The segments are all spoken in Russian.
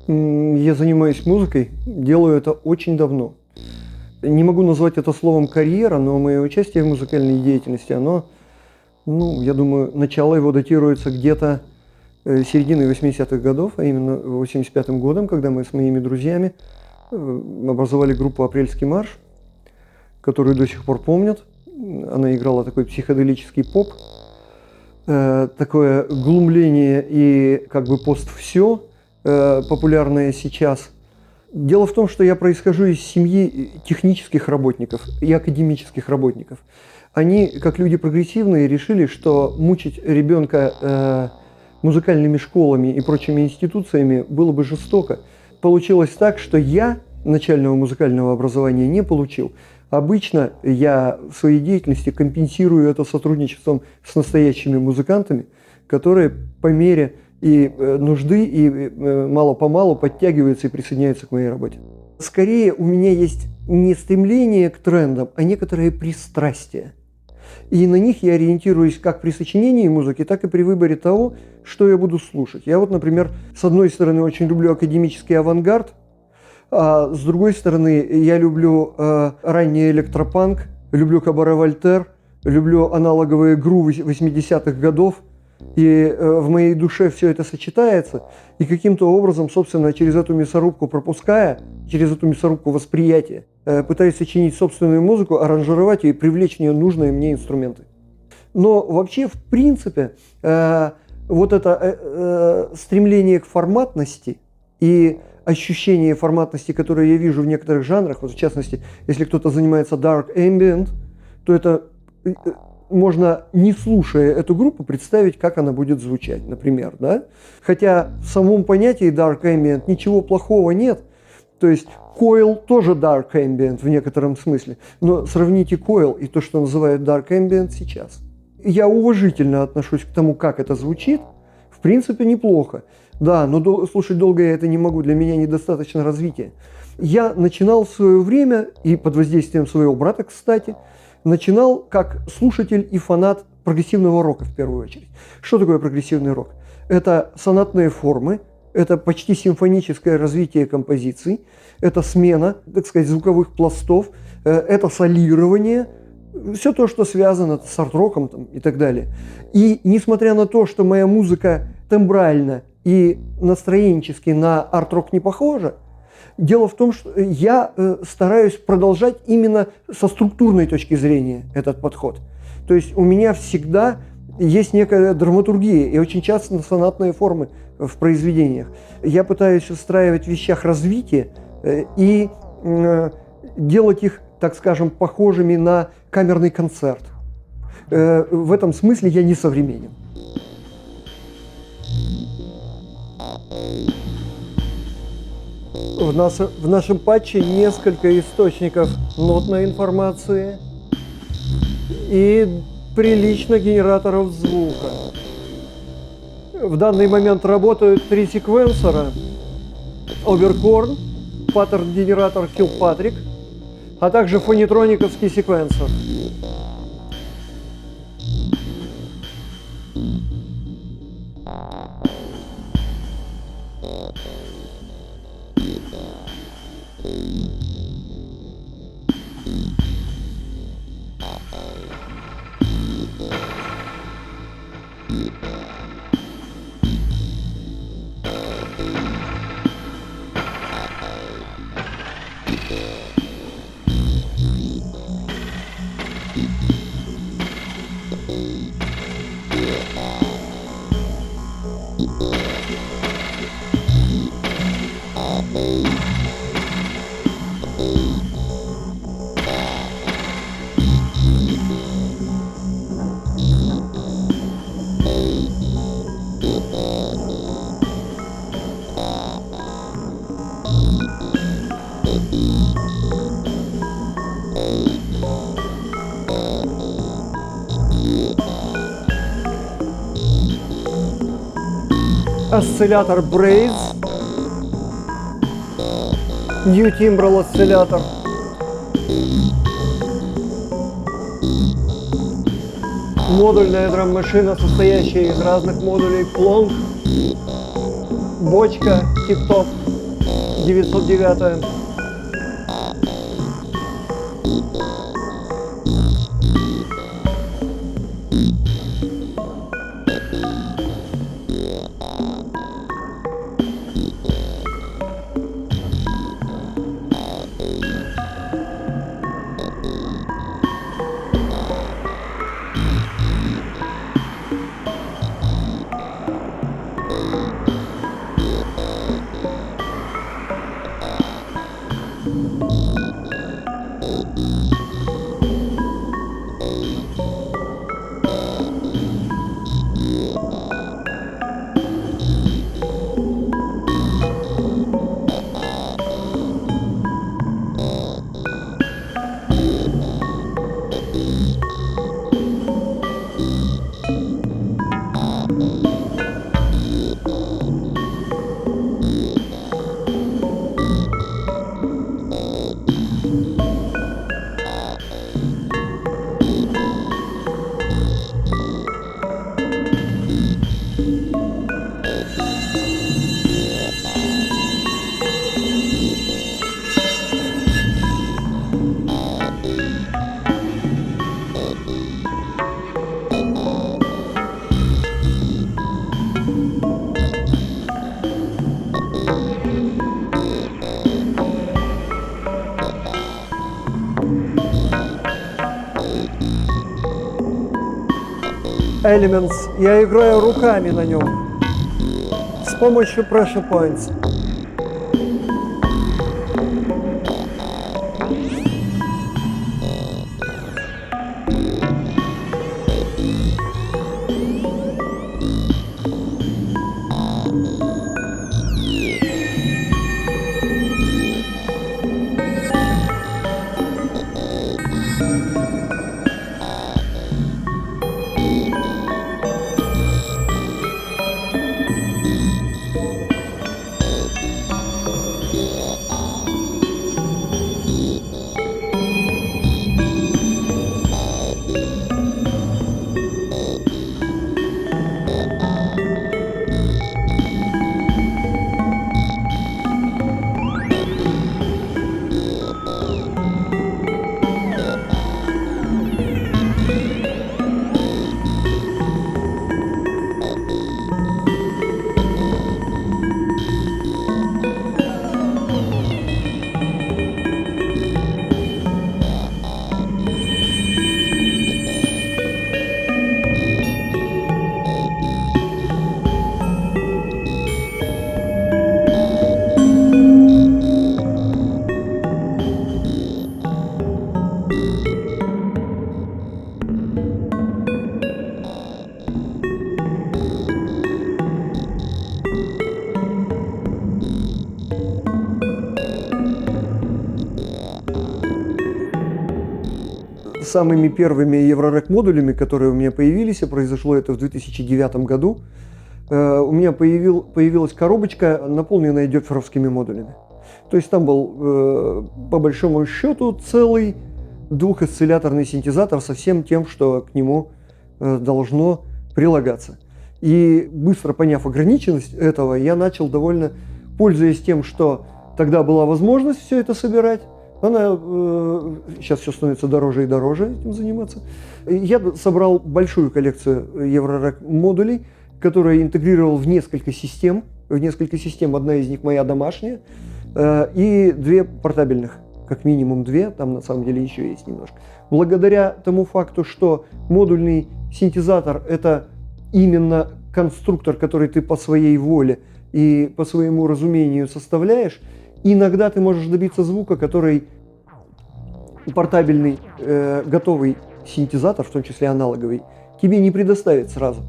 Я занимаюсь музыкой, делаю это очень давно. Не могу назвать это словом карьера, но мое участие в музыкальной деятельности, оно, я думаю, начало его датируется где-то середины 80-х годов, а именно 85-м годом, когда мы с моими друзьями образовали группу «Апрельский марш», которую до сих пор помнят. Она играла такой психоделический поп, такое глумление и как бы пост-все, популярное сейчас. Дело в том, что я происхожу из семьи технических работников и академических работников. Они, как люди прогрессивные, решили, что мучить ребенка музыкальными школами и прочими институциями было бы жестоко. Получилось так, что я начального музыкального образования не получил. Обычно я в своей деятельности компенсирую это сотрудничеством с настоящими музыкантами, которые по мере и нужды, и мало-помалу подтягиваются и присоединяются к моей работе. Скорее, у меня есть не стремление к трендам, а некоторые пристрастия. И на них я ориентируюсь как при сочинении музыки, так и при выборе того, что я буду слушать. Я вот, например, с одной стороны очень люблю академический авангард, а с другой стороны я люблю ранний электропанк, люблю кабаре Вольтер, люблю аналоговые гру 80-х годов. И в моей душе все это сочетается, и каким-то образом, собственно, через эту мясорубку пропуская, через эту мясорубку восприятия, пытаюсь сочинить собственную музыку, аранжировать ее и привлечь в нее нужные мне инструменты. Но вообще, в принципе, вот это стремление к форматности и ощущение форматности, которое я вижу в некоторых жанрах, вот в частности, если кто-то занимается dark ambient, то это можно, не слушая эту группу, представить, как она будет звучать, например, да? Хотя в самом понятии dark ambient ничего плохого нет. То есть Coil тоже dark ambient в некотором смысле, но сравните Coil и то, что называют dark ambient сейчас. Я уважительно отношусь к тому, как это звучит, в принципе, неплохо. Да, но слушать долго я это не могу, для меня недостаточно развития. Я начинал в свое время, и под воздействием своего брата, кстати, начинал как слушатель и фанат прогрессивного рока в первую очередь. Что такое прогрессивный рок? Это сонатные формы, это почти симфоническое развитие композиций, это смена, так сказать, звуковых пластов, это солирование, все то, что связано с арт-роком и так далее. И несмотря на то, что моя музыка тембрально и настроенчески на арт-рок не похожа, дело в том, что я стараюсь продолжать именно со структурной точки зрения этот подход. То есть у меня всегда есть некая драматургия и очень часто сонатные формы в произведениях. Я пытаюсь устраивать в вещах развитие и делать их, так скажем, похожими на камерный концерт. В этом смысле я не современен. В нашем патче несколько источников нотной информации и прилично генераторов звука. В данный момент работают 3 секвенсора: Overcorn, паттерн-генератор Kilpatrick, а также фонитрониковский секвенсор. Осциллятор Braze, New Timbral осциллятор, модульная драм-машина, состоящая из разных модулей: плонг, бочка, тип-топ. 909. Elements. Я играю руками на нем с помощью pressure points. Самыми первыми Еврорек модулями, которые у меня появились, и произошло это в 2009 году, у меня появилась коробочка, наполненная дёпферовскими модулями. То есть там был, по большому счету, целый двухосцилляторный синтезатор со всем тем, что к нему должно прилагаться. И быстро поняв ограниченность этого, я начал довольно, пользуясь тем, что тогда была возможность все это собирать, сейчас все становится дороже и дороже этим заниматься. Я собрал большую коллекцию Еврорек модулей, которые интегрировал в несколько систем. Одна из них моя домашняя, и две портабельных, как минимум две, там на самом деле еще есть немножко. Благодаря тому факту, что модульный синтезатор – это именно конструктор, который ты по своей воле и по своему разумению составляешь, иногда ты можешь добиться звука, который портабельный, готовый синтезатор, в том числе аналоговый, тебе не предоставит сразу.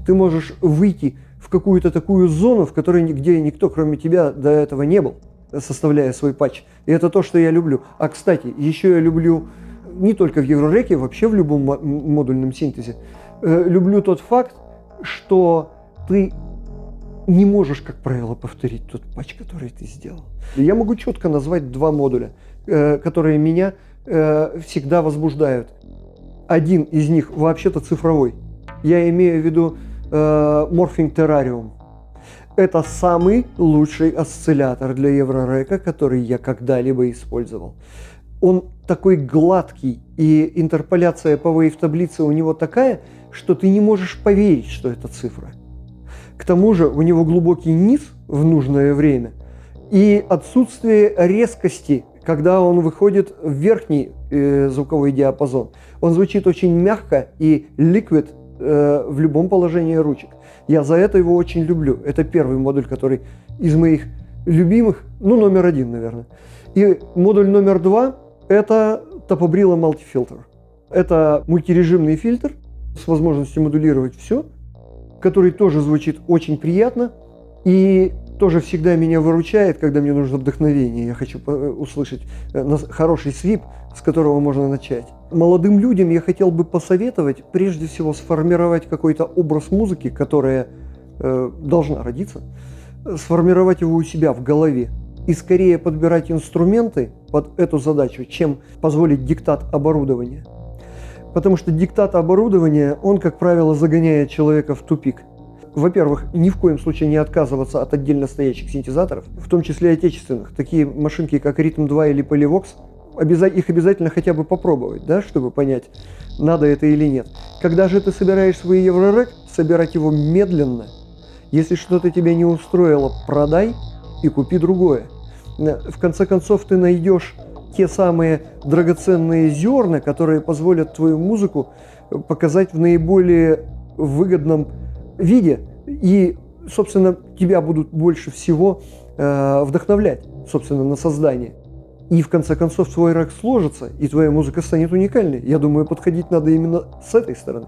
Ты можешь выйти в какую-то такую зону, в которой где никто, кроме тебя, до этого не был, составляя свой патч. И это то, что я люблю. А, кстати, еще я люблю не только в Еврореке, вообще в любом модульном синтезе, люблю тот факт, что ты не можешь, как правило, повторить тот патч, который ты сделал. Я могу четко назвать два модуля, которые меня всегда возбуждают. Один из них вообще-то цифровой. Я имею в виду Morphing Terrarium. Это самый лучший осциллятор для еврорека, который я когда-либо использовал. Он такой гладкий, и интерполяция по вейв-таблице у него такая, что ты не можешь поверить, что это цифра. К тому же у него глубокий низ в нужное время и отсутствие резкости, когда он выходит в верхний звуковой диапазон. Он звучит очень мягко и liquid в любом положении ручек. Я за это его очень люблю. Это первый модуль, который из моих любимых, номер один, наверное. И модуль номер 2 – это Topo Brillo Multifilter. Это мультирежимный фильтр с возможностью модулировать все, который тоже звучит очень приятно и тоже всегда меня выручает, когда мне нужно вдохновение. Я хочу услышать хороший свип, с которого можно начать. Молодым людям я хотел бы посоветовать прежде всего сформировать какой-то образ музыки, которая должна родиться, сформировать его у себя в голове и скорее подбирать инструменты под эту задачу, чем позволить диктат оборудования. Потому что диктат оборудования, он, как правило, загоняет человека в тупик. Во-первых, ни в коем случае не отказываться от отдельно стоящих синтезаторов, в том числе отечественных. Такие машинки, как Rhythm 2 или Polyvox, их обязательно хотя бы попробовать, да, чтобы понять, надо это или нет. Когда же ты собираешь свой еврорек, собирать его медленно. Если что-то тебя не устроило, продай и купи другое. В конце концов, ты найдешь те самые драгоценные зерна, которые позволят твою музыку показать в наиболее выгодном виде. И, собственно, тебя будут больше всего вдохновлять, собственно, на создание. И, в конце концов, твой рек сложится, и твоя музыка станет уникальной. Я думаю, подходить надо именно с этой стороны.